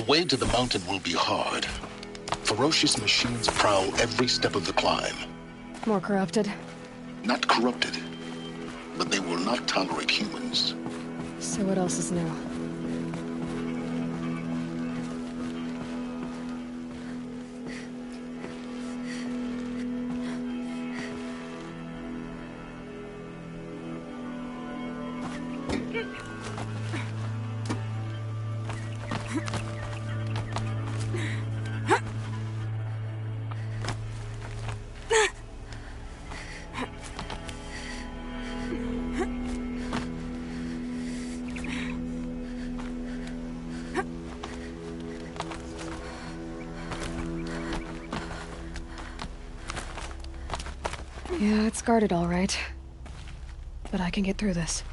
The way to the mountain will be hard. Ferocious machines prowl every step of the climb. More corrupted? Not corrupted, but they will not tolerate humans. So what else is new? Yeah, it's guarded all right. But I can get through this.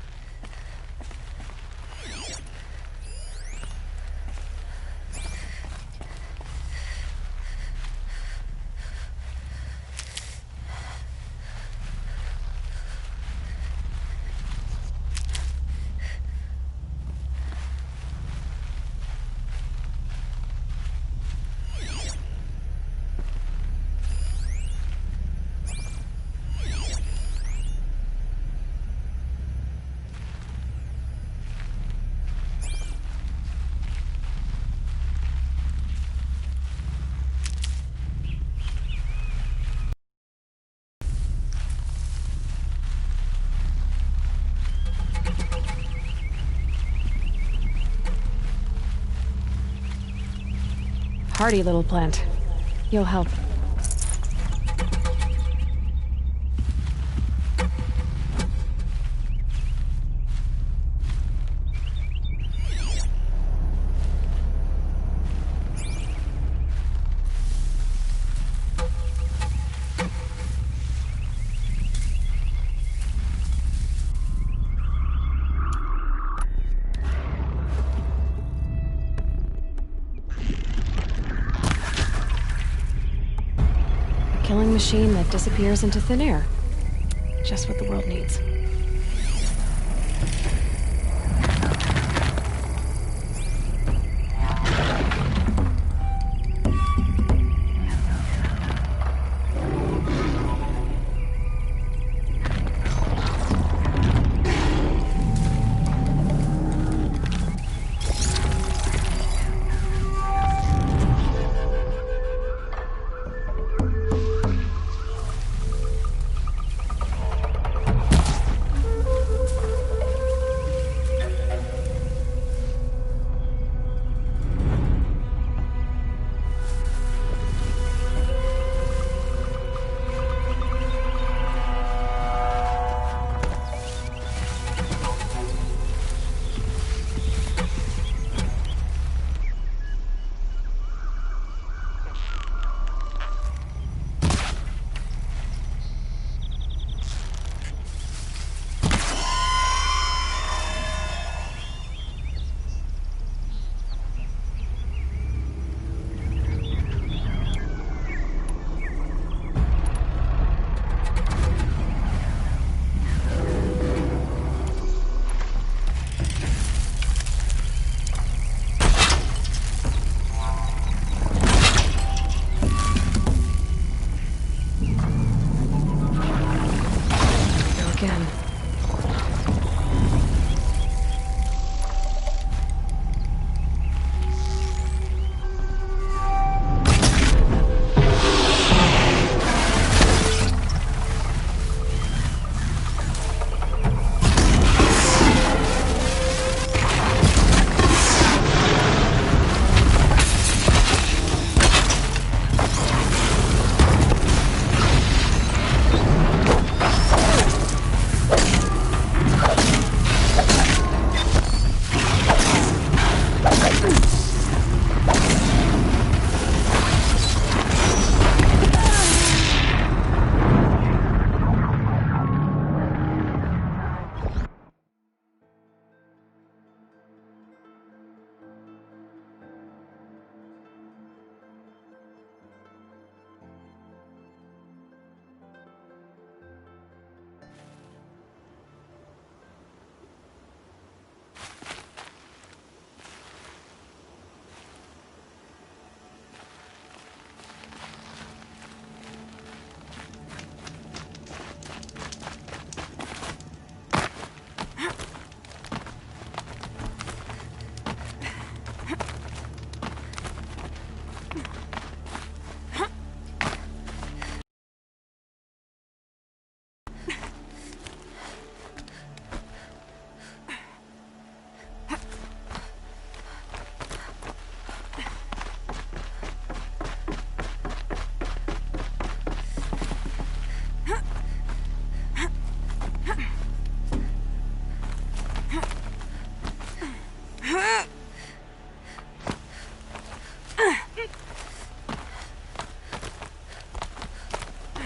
Hardy little plant. You'll help. Killing machine that disappears into thin air. Just what the world needs.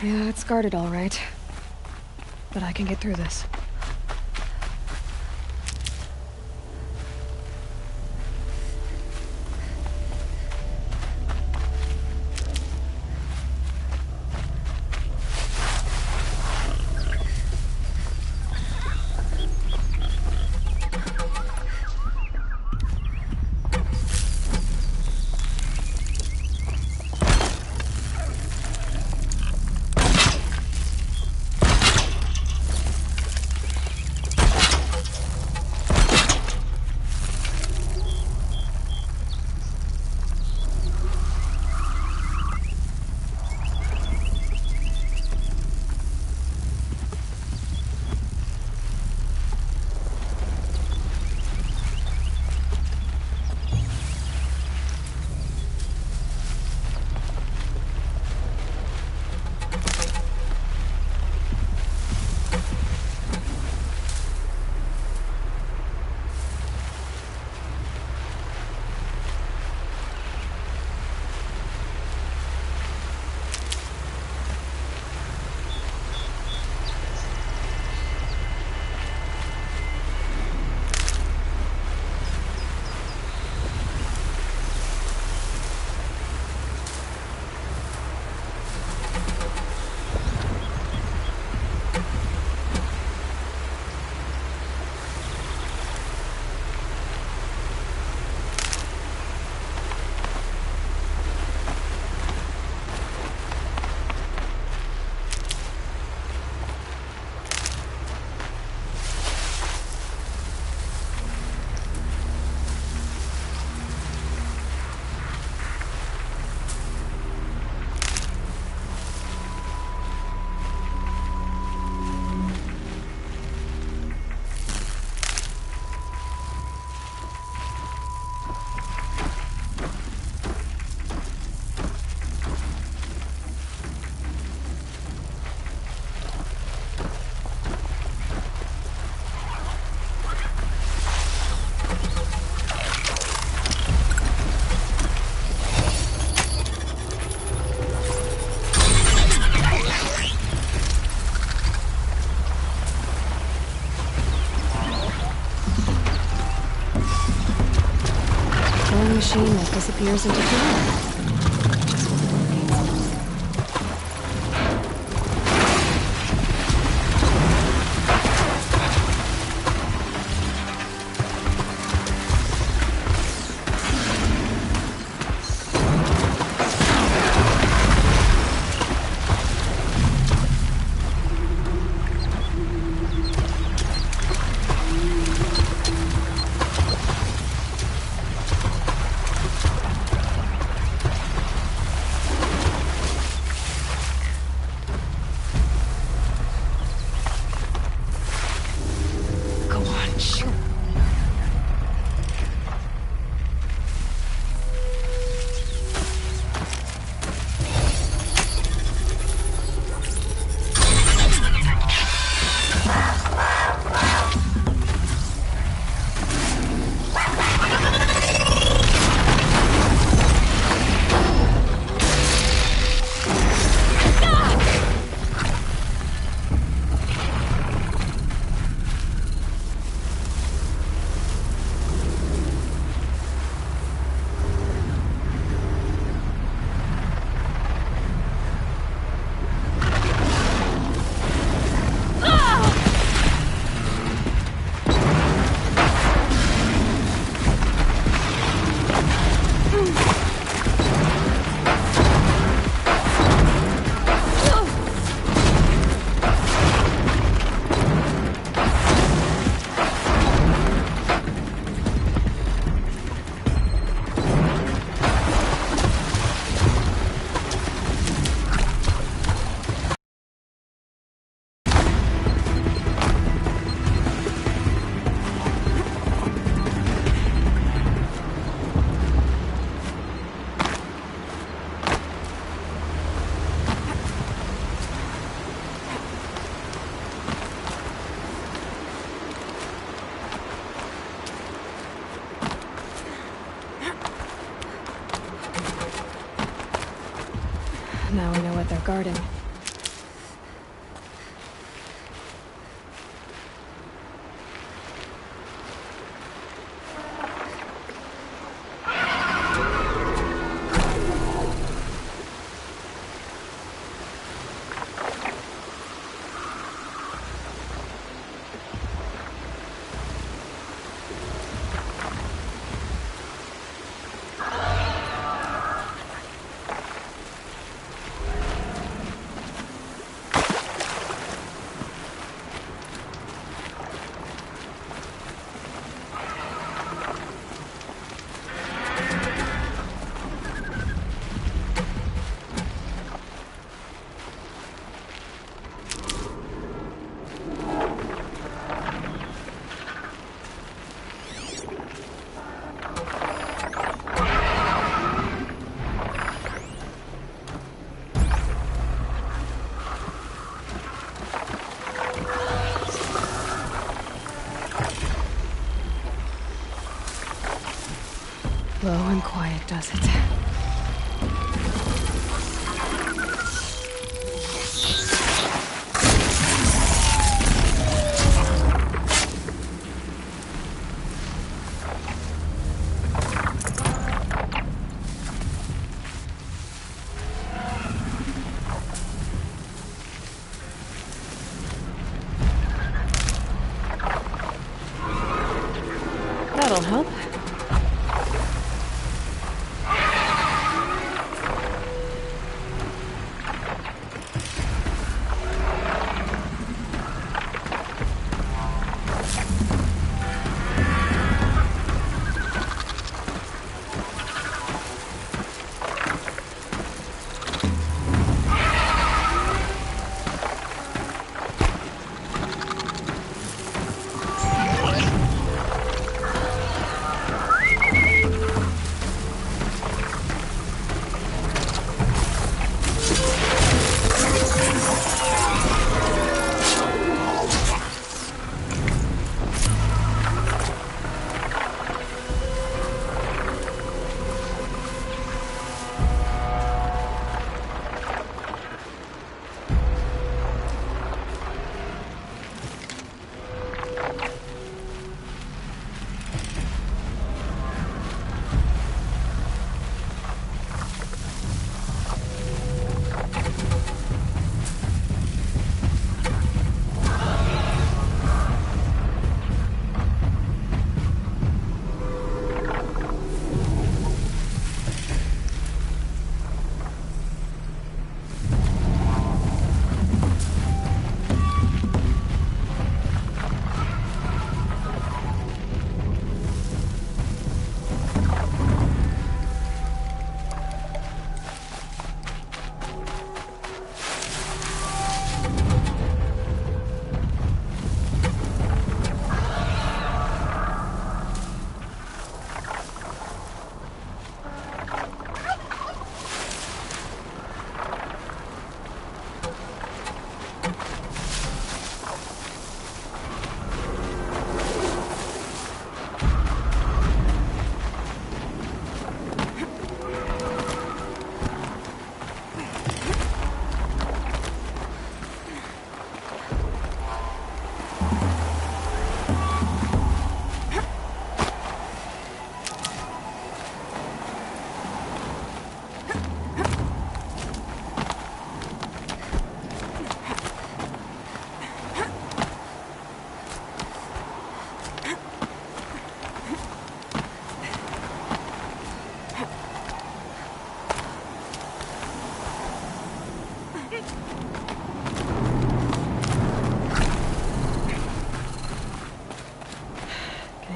Yeah, it's guarded all right. But I can get through this. Machine that disappears into thin air. Just what the world needs. Now we know what they're guarding. Slow and quiet does it. That'll help.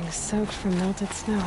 Soaked from melted snow.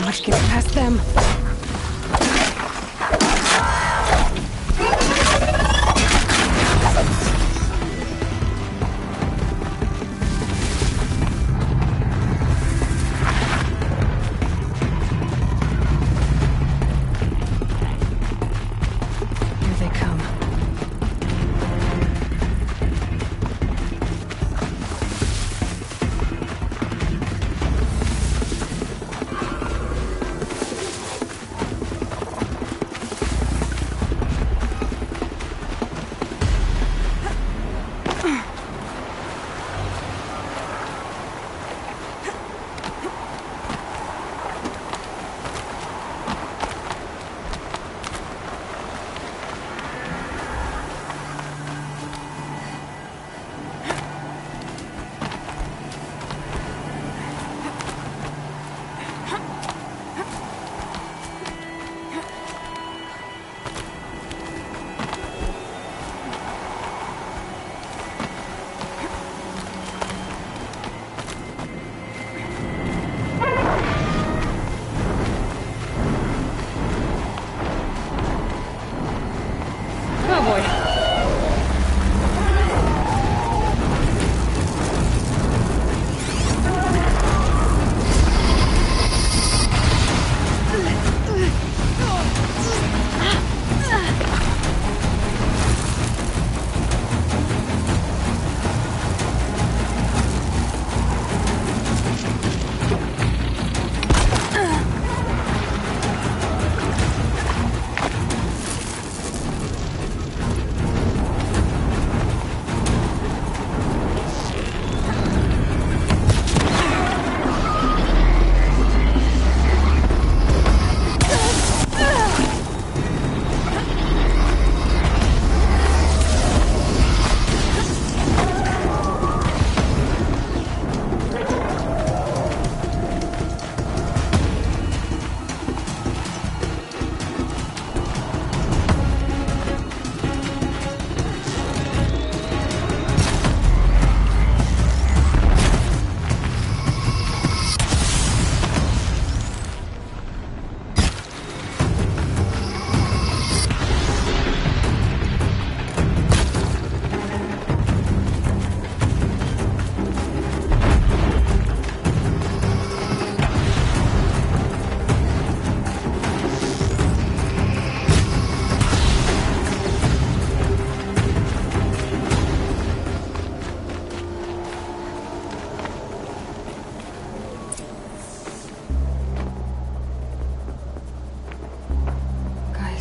Let's get past them.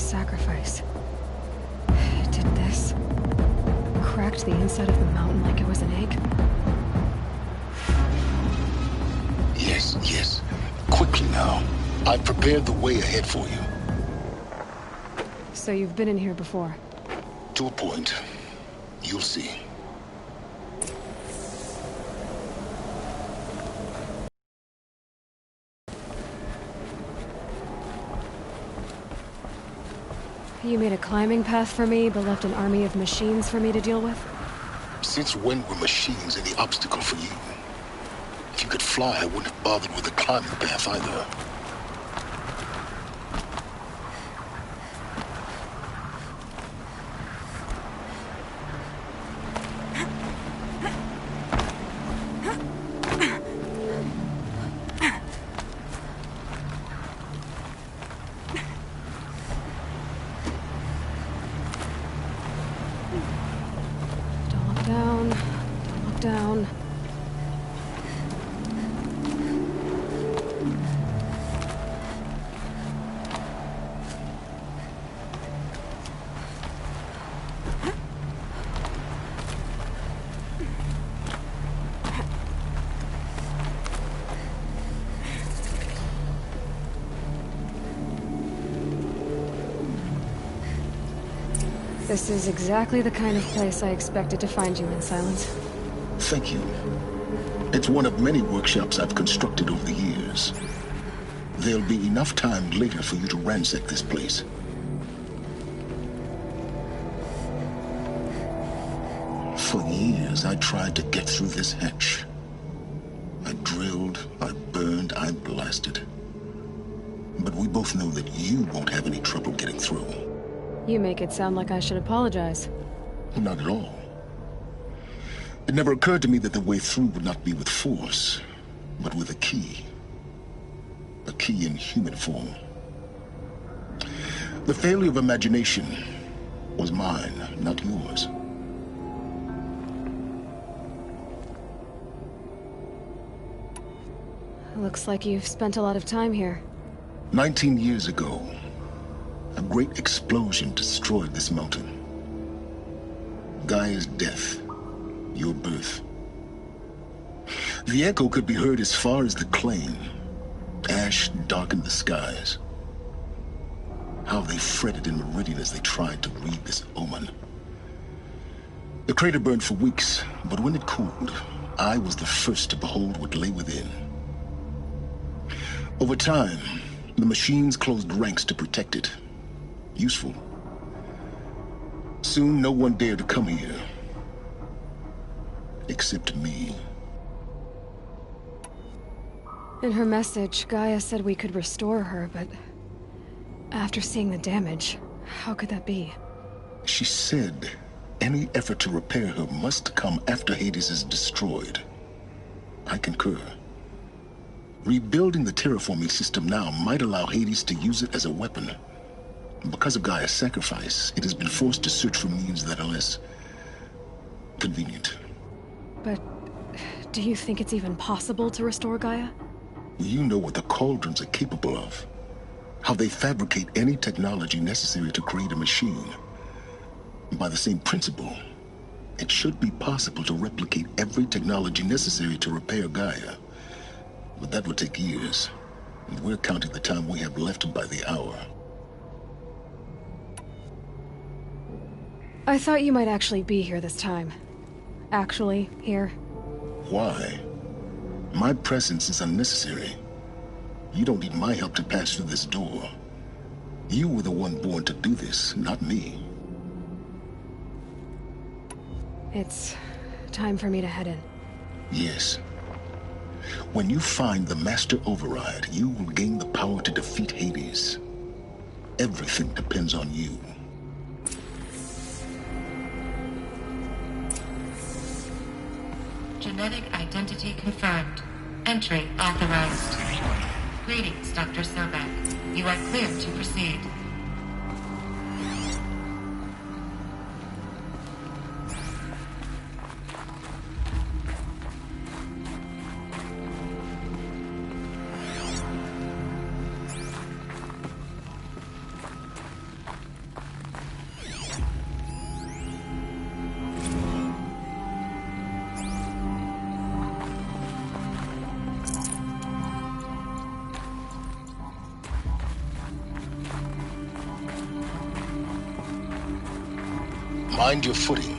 sacrifice. It did this. Cracked the inside of the mountain like it was an egg. Yes, yes. Quickly now. I've prepared the way ahead for you. So you've been in here before? To a point. You'll see. You made a climbing path for me, but left an army of machines for me to deal with? Since when were machines any obstacle for you? If you could fly, I wouldn't have bothered with a climbing path either. Don't look down. Don't look down. This is exactly the kind of place I expected to find you in, Silence. Thank you. It's one of many workshops I've constructed over the years. There'll be enough time later for you to ransack this place. For years, I tried to get through this hatch. I drilled, I burned, I blasted. But we both know that you won't have any trouble getting through. You make it sound like I should apologize. Not at all. It never occurred to me that the way through would not be with force, but with a key. A key in human form. The failure of imagination was mine, not yours. Looks like you've spent a lot of time here. 19 years ago, a great explosion destroyed this mountain. Gaia's death, your birth. The echo could be heard as far as the claim. Ash darkened the skies. How they fretted in meridian as they tried to read this omen. The crater burned for weeks, but when it cooled, I was the first to behold what lay within. Over time, the machines closed ranks to protect it. Useful. Soon, no one dared to come here. Except me. In her message, Gaia said we could restore her, but after seeing the damage, how could that be? She said any effort to repair her must come after Hades is destroyed. I concur. Rebuilding the terraforming system now might allow Hades to use it as a weapon. Because of Gaia's sacrifice, it has been forced to search for means that are less convenient. But do you think it's even possible to restore Gaia? You know what the cauldrons are capable of. How they fabricate any technology necessary to create a machine. By the same principle, it should be possible to replicate every technology necessary to repair Gaia. But that would take years, and we're counting the time we have left by the hour. I thought you might actually be here this time. Actually, here. Why? My presence is unnecessary. You don't need my help to pass through this door. You were the one born to do this, not me. It's time for me to head in. Yes. When you find the Master Override, you will gain the power to defeat Hades. Everything depends on you. Genetic identity confirmed. Entry authorized. Greetings, Dr. Sobek. You are cleared to proceed. Mind your footing.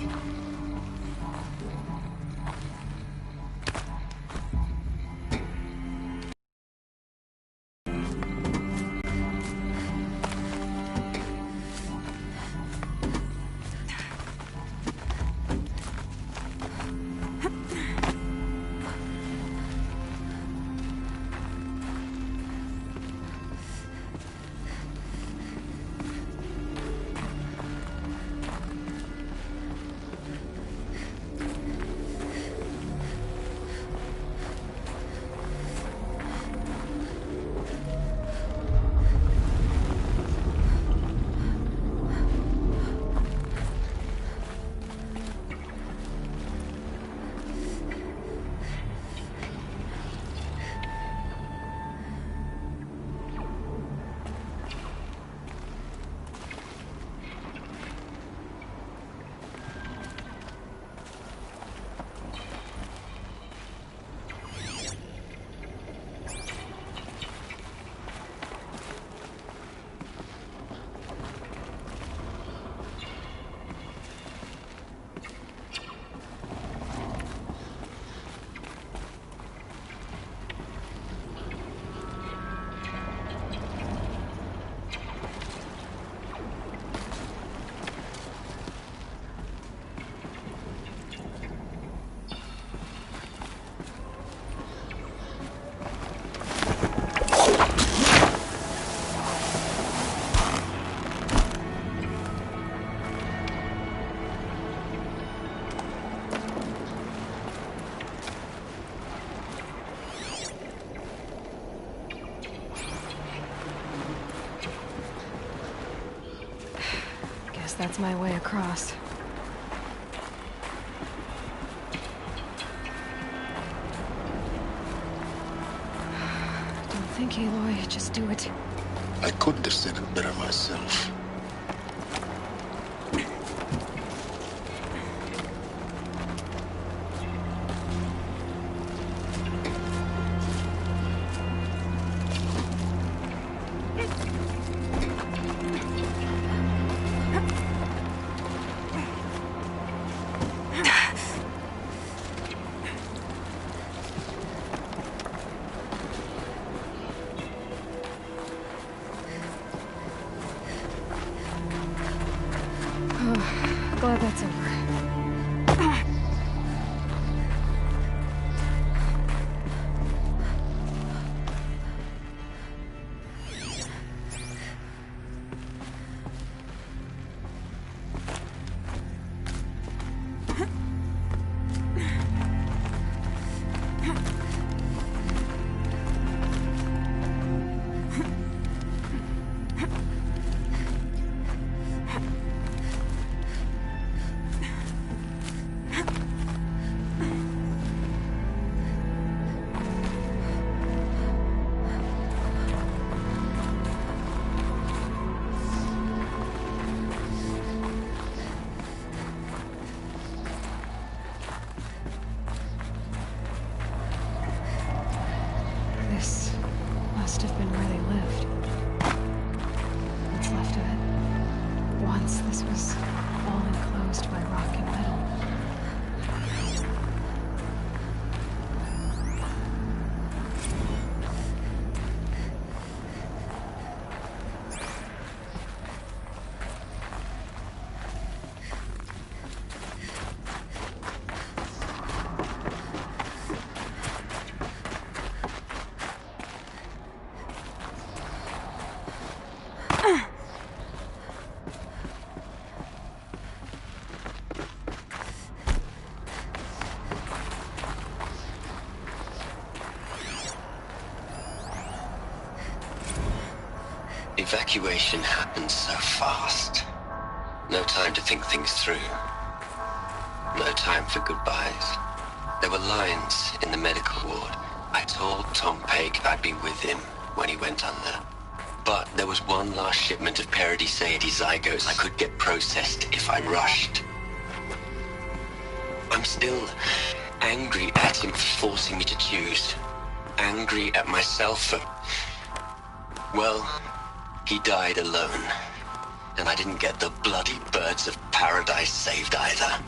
That's my way across. Don't think, Aloy. Just do it. I couldn't have said it better myself. Glad that's over. This must have been where they lived. What's left of it. Once this was all enclosed by rock and metal. Evacuation happened so fast. No time to think things through. No time for goodbyes. There were lines in the medical ward. I told Tom Pake I'd be with him when he went under. But there was one last shipment of Paradiseidae zygotes I could get processed if I rushed. I'm still angry at him for forcing me to choose. Angry at myself for... well... he died alone. And I didn't get the bloody birds of paradise saved either.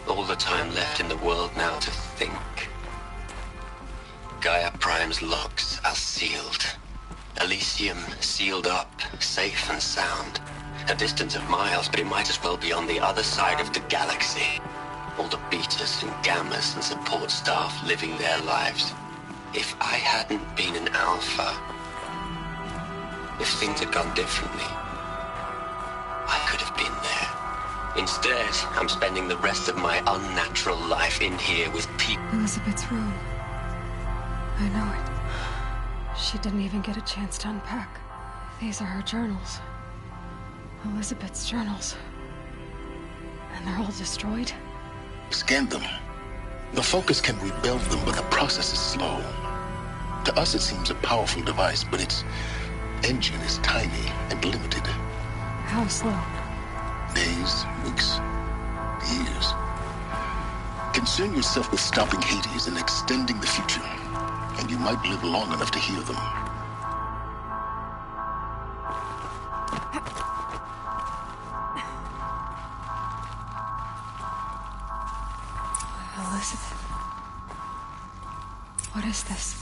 All the time left in the world now to think. Gaia Prime's locks are sealed. Elysium sealed up, safe and sound. A distance of miles, but it might as well be on the other side of the galaxy. All the betas and gammas and support staff living their lives. If I hadn't been an alpha, if things had gone differently, I could have been there. Instead, I'm spending the rest of my unnatural life in here with people. Elizabeth's room. I know it. She didn't even get a chance to unpack. These are her journals. Elizabeth's journals. And they're all destroyed? Scan them. The Focus can rebuild them, but the process is slow. To us, it seems a powerful device, but its engine is tiny and limited. How slow? Days, weeks, years. Concern yourself with stopping Hades and extending the future, and you might live long enough to hear them. Elizabeth. What is this?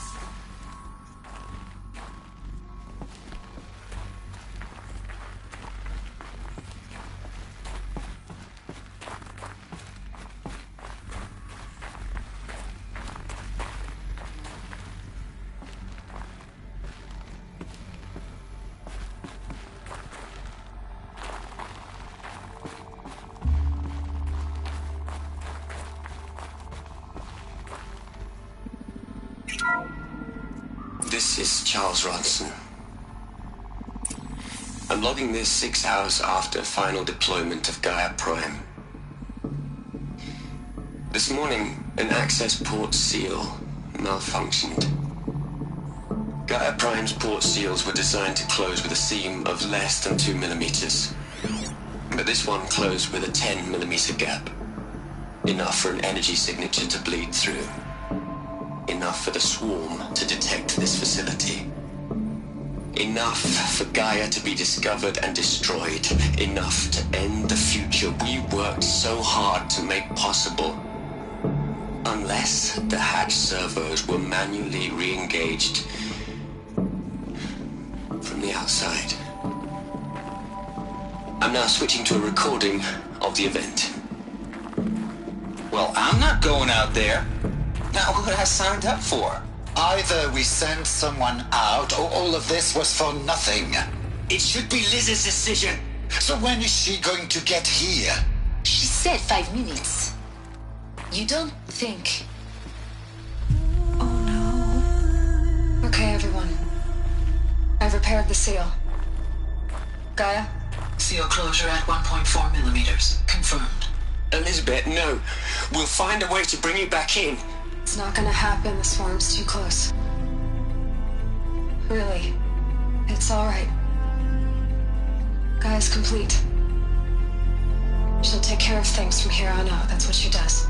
This is Charles Ronson. I'm logging this 6 hours after final deployment of Gaia Prime. This morning, an access port seal malfunctioned. Gaia Prime's port seals were designed to close with a seam of less than 2 millimeters. But this one closed with a 10 millimeter gap. Enough for an energy signature to bleed through. Enough for the swarm to detect this facility. Enough for Gaia to be discovered and destroyed. Enough to end the future we worked so hard to make possible. Unless the hatch servos were manually re-engaged from the outside. I'm now switching to a recording of the event. Well, I'm not going out there. Now, who I signed up for? Either we send someone out, or all of this was for nothing. It should be Liz's decision. So when is she going to get here? She said 5 minutes. You don't think... Oh no. Okay, everyone. I've repaired the seal. Gaia? Seal closure at 1.4 millimeters. Confirmed. Elizabeth, no. We'll find a way to bring you back in. It's not gonna happen. The swarm's too close. Really. It's alright. Gaia's complete. She'll take care of things from here on out. That's what she does.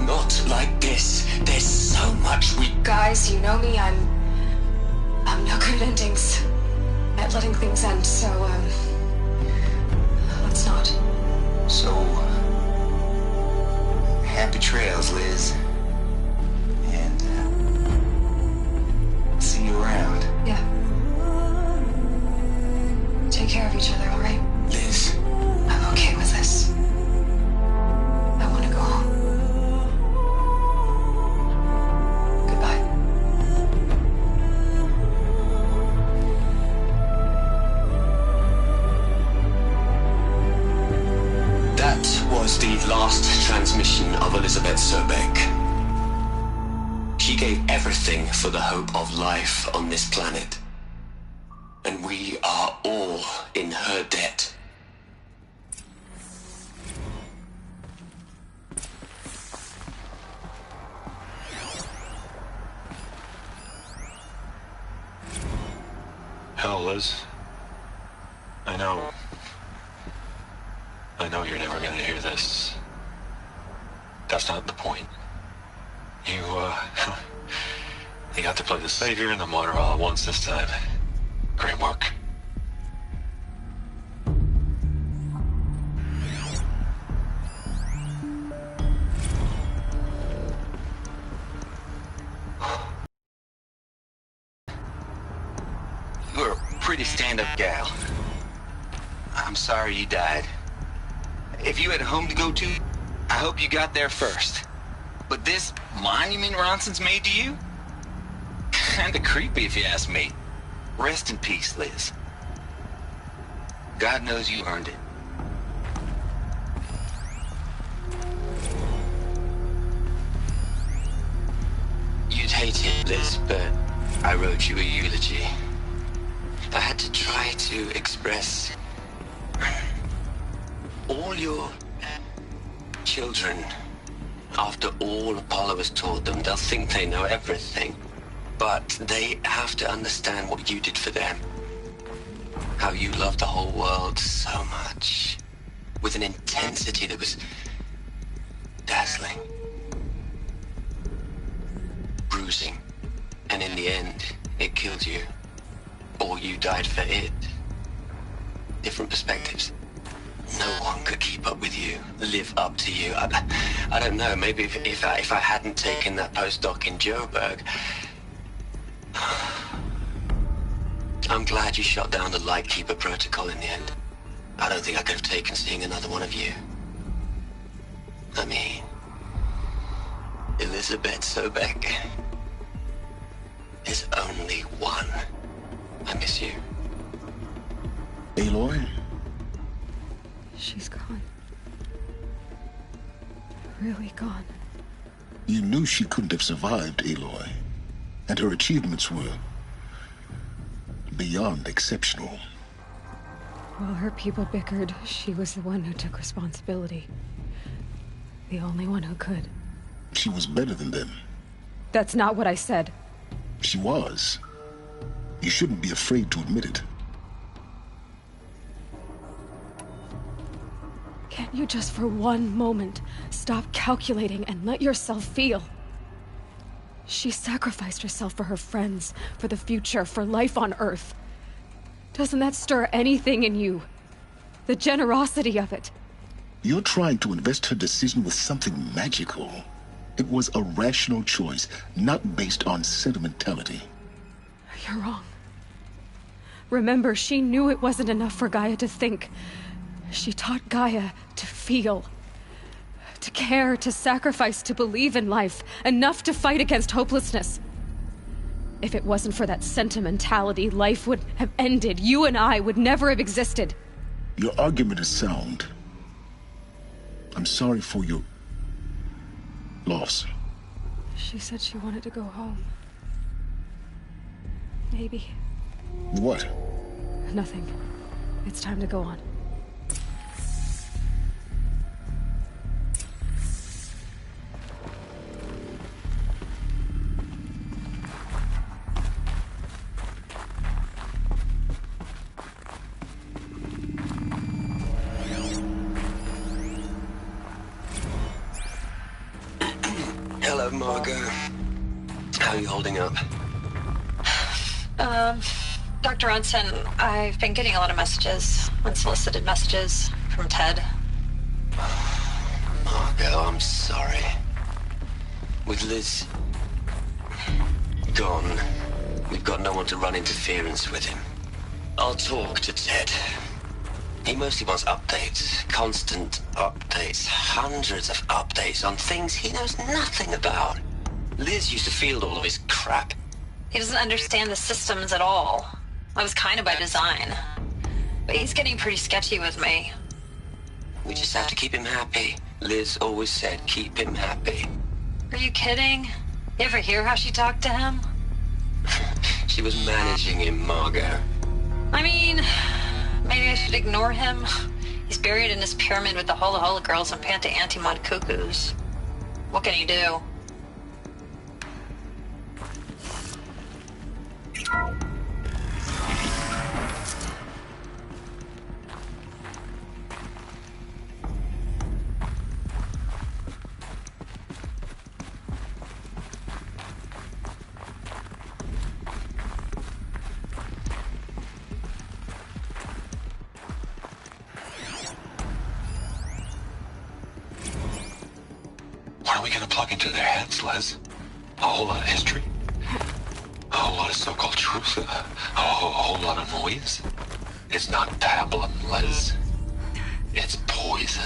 Not like this. There's so much we... Guys, you know me. I'm no good at endings. At letting things end, so, let's not. So... happy trails, Liz. And, see you around. Yeah. Take care of each other, alright? Liz. I'm okay with this. I want to go home. Goodbye. That was the last transmission of Elizabeth Sobek. She gave everything for the hope of life on this planet. And we are all in her debt. Hell, Liz. I know you're never gonna hear this. That's not the point. You got to play the savior and the martyr all at once this time. Great work. pretty stand-up gal. I'm sorry you died. If you had a home to go to, I hope you got there first. But this monument Ronson's made to you? Kinda creepy if you ask me. Rest in peace, Liz. God knows you earned it. You'd hate it, Liz, but I wrote you a eulogy. I had to try to express all your children. After all Apollo has taught them, they'll think they know everything. But they have to understand what you did for them. How you loved the whole world so much. With an intensity that was dazzling. Bruising. And in the end, it killed you. Or you died for it. Different perspectives. No one could keep up with you, live up to you. I don't know, maybe if I hadn't taken that postdoc in Joburg. I'm glad you shot down the Lightkeeper protocol in the end. I don't think I could have taken seeing another one of you. I mean, Elizabeth Sobek is only one. I miss you. Aloy? She's gone. Really gone. You knew she couldn't have survived, Aloy. And her achievements were beyond exceptional. While her people bickered, she was the one who took responsibility. The only one who could. She was better than them. That's not what I said. She was. You shouldn't be afraid to admit it. Can't you just for one moment stop calculating and let yourself feel? She sacrificed herself for her friends, for the future, for life on Earth. Doesn't that stir anything in you? The generosity of it. You're trying to invest her decision with something magical. It was a rational choice, not based on sentimentality. You're wrong. Remember, she knew it wasn't enough for Gaia to think. She taught Gaia to feel. To care, to sacrifice, to believe in life. Enough to fight against hopelessness. If it wasn't for that sentimentality, life would have ended. You and I would never have existed. Your argument is sound. I'm sorry for your loss. She said she wanted to go home. Maybe. What? Nothing. It's time to go on. Hello, Margot. How are you holding up? Dr. Ronson, I've been getting a lot of messages, unsolicited messages from Ted. Margot, I'm sorry. With Liz gone, we've got no one to run interference with him. I'll talk to Ted. He mostly wants updates, constant updates, hundreds of updates on things he knows nothing about. Liz used to field all of his crap. He doesn't understand the systems at all. That was kind of by design. But he's getting pretty sketchy with me. We just have to keep him happy. Liz always said keep him happy. Are you kidding? You ever hear how she talked to him? She was managing him, Margot. I mean, maybe I should ignore him. He's buried in his pyramid with the Hola Hola girls and Panta Antimod cuckoos. What can he do? What are we gonna plug into their heads, Les? A whole lot of history? A whole lot of so-called truth? A whole lot lot of noise. It's not tablet, Liz. It's poison.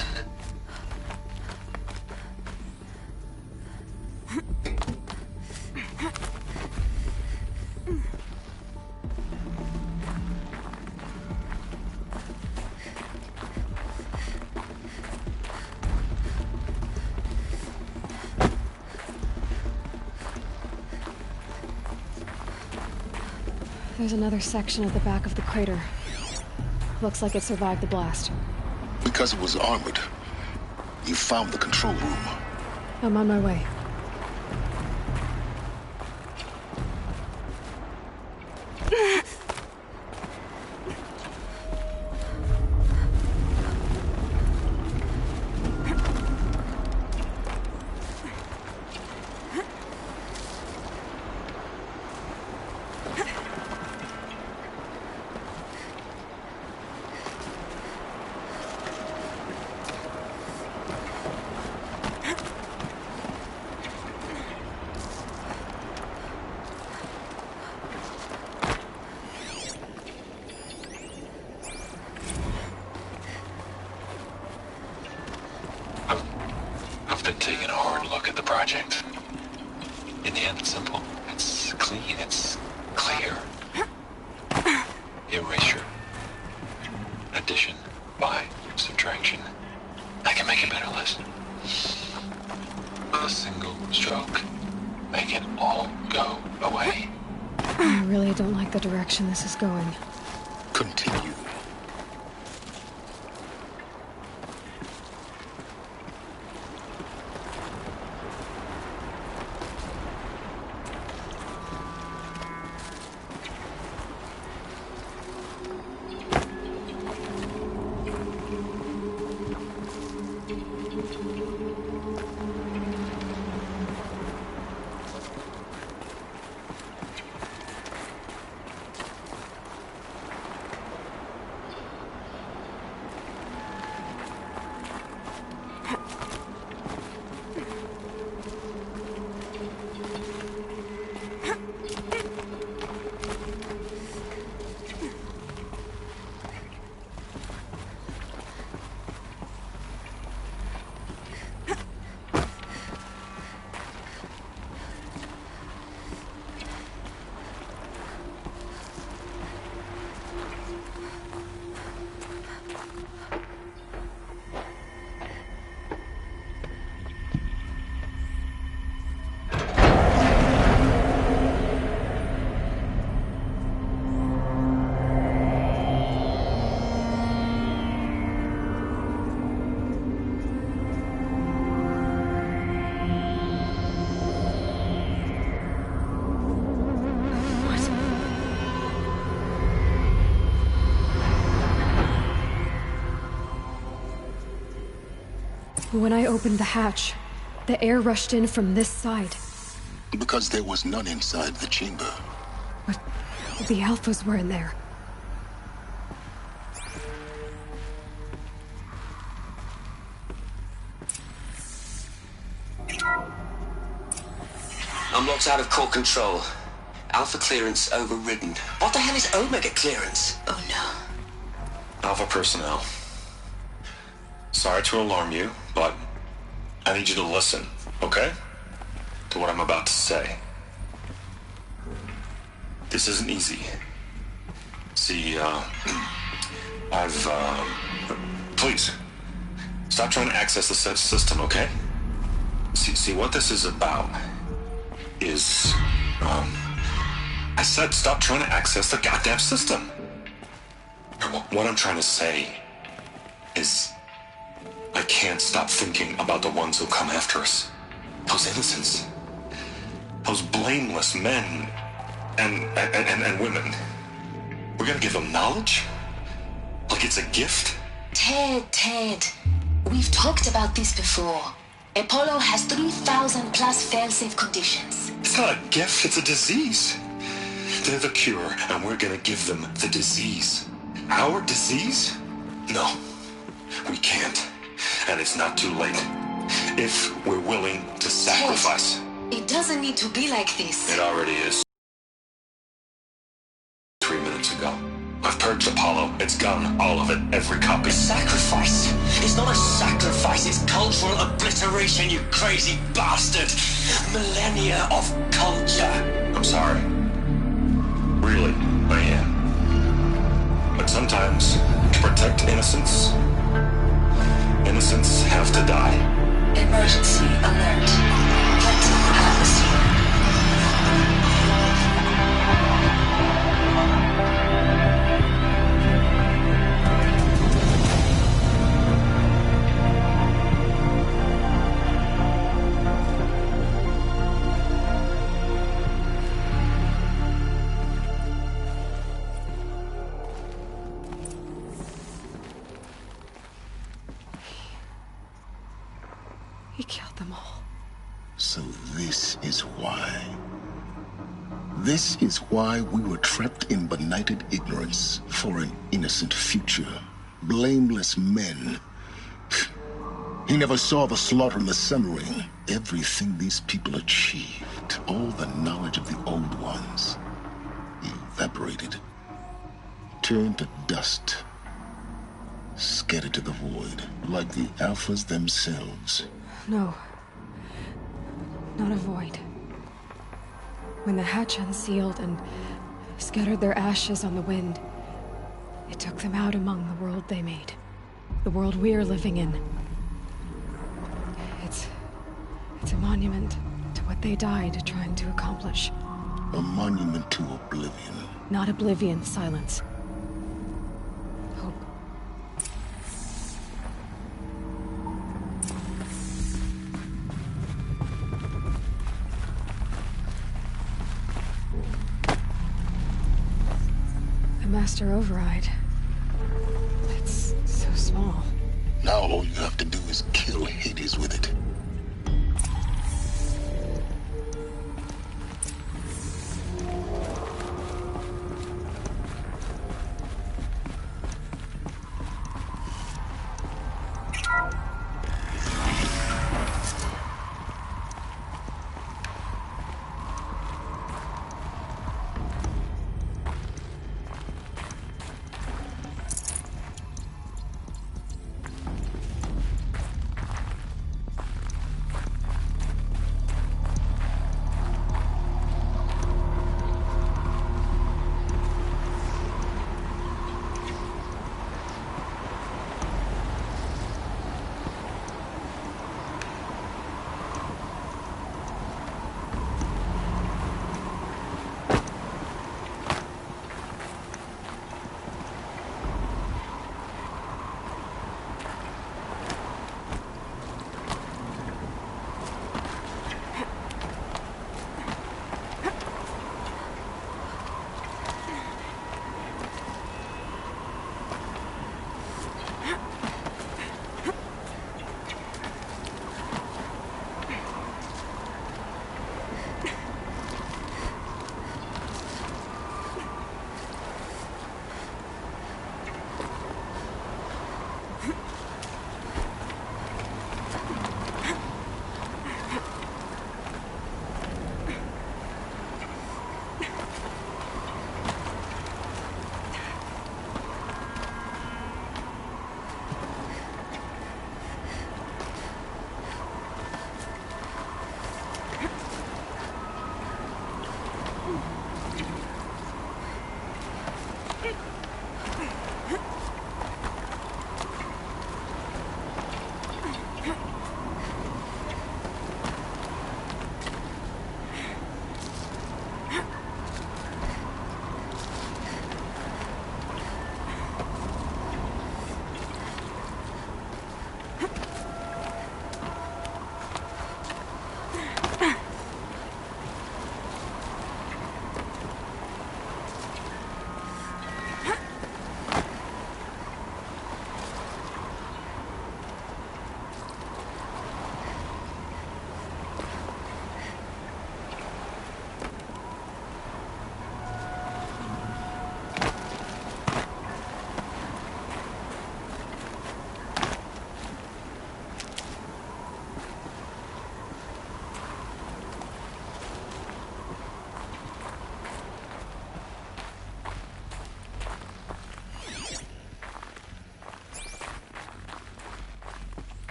There's another section at the back of the crater. Looks like it survived the blast. Because it was armored. You found the control room. I'm on my way. I've been taking a hard look at the project. In the end, it's simple. It's clean. It's clear. Erasure. Addition. By. Subtraction. I can make a better list. A single stroke. Make it all go away. I really don't like the direction this is going. Continue. When I opened the hatch, the air rushed in from this side. Because there was none inside the chamber. But the Alphas were in there. I'm locked out of core control. Alpha clearance overridden. What the hell is Omega clearance? Oh no. Alpha personnel. Sorry to alarm you, but I need you to listen, okay? To what I'm about to say. This isn't easy. See, please, stop trying to access the system, okay? See, what this is about is, I said stop trying to access the goddamn system. What I'm trying to say is, I can't stop thinking about the ones who come after us. Those innocents. Those blameless men and women. We're gonna give them knowledge? Like it's a gift? Ted. We've talked about this before. Apollo has 3,000 plus fail-safe conditions. It's not a gift, it's a disease. They're the cure, and we're gonna give them the disease. Our disease? No, we can't. And it's not too late. If we're willing to sacrifice. Ted, it doesn't need to be like this. It already is. 3 minutes ago. I've purged Apollo. It's gone. All of it. Every copy. Sacrifice? It's not a sacrifice, it's cultural obliteration, you crazy bastard! Millennia of culture! I'm sorry. Really, I am. But sometimes, to protect innocence, innocents have to die. Emergency alert. Threat atmosphere. He killed them all. So this is why. This is why we were trapped in benighted ignorance for an innocent future. Blameless men. He never saw the slaughter and the summering. Everything these people achieved, all the knowledge of the old ones, evaporated. Turned to dust. Scattered to the void, like the Alphas themselves. No. Not a void. When the hatch unsealed and scattered their ashes on the wind, it took them out among the world they made. The world we're living in. It's a monument to what they died trying to accomplish. A monument to oblivion. Not oblivion, Silence. Hope. The master override. It's so small. Now all you have to do is kill Hades with it.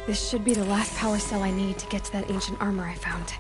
This should be the last power cell I need to get to that ancient armor I found.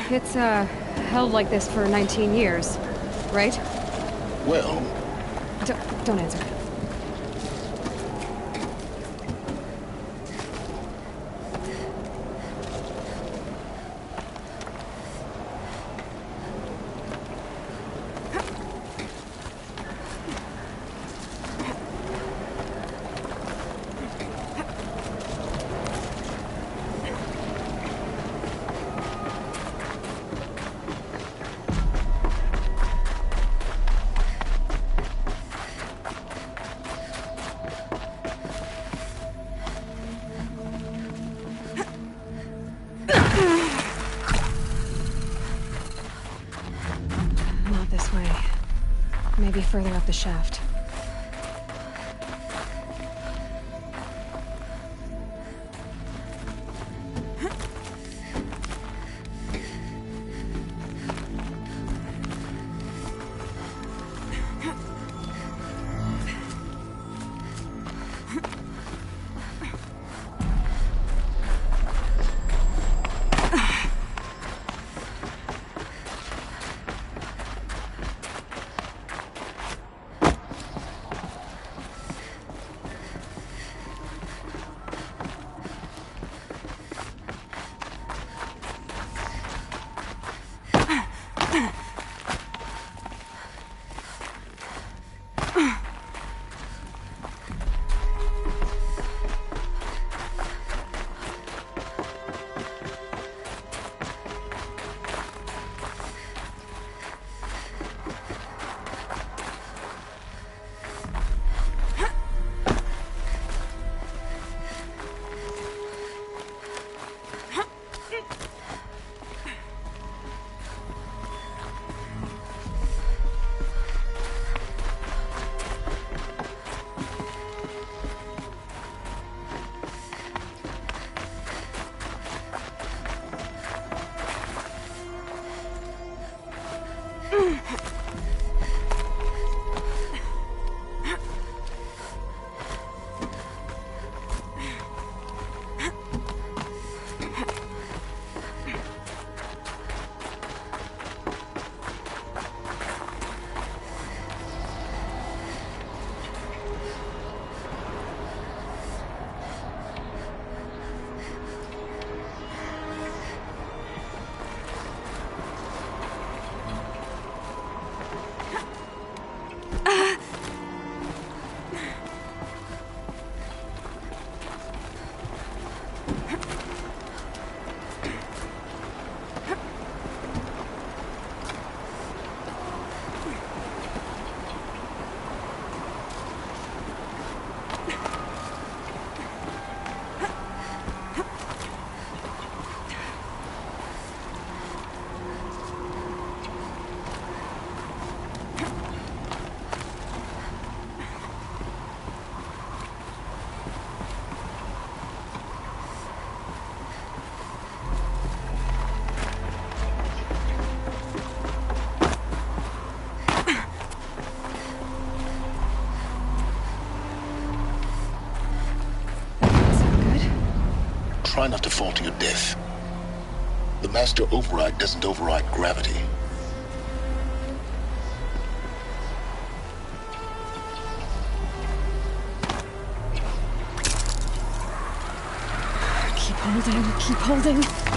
It's, held like this for 19 years, right? Well... Don't answer. Not this way. Maybe further up the shaft. Try not to fall to your death. The master override doesn't override gravity. Keep holding, keep holding.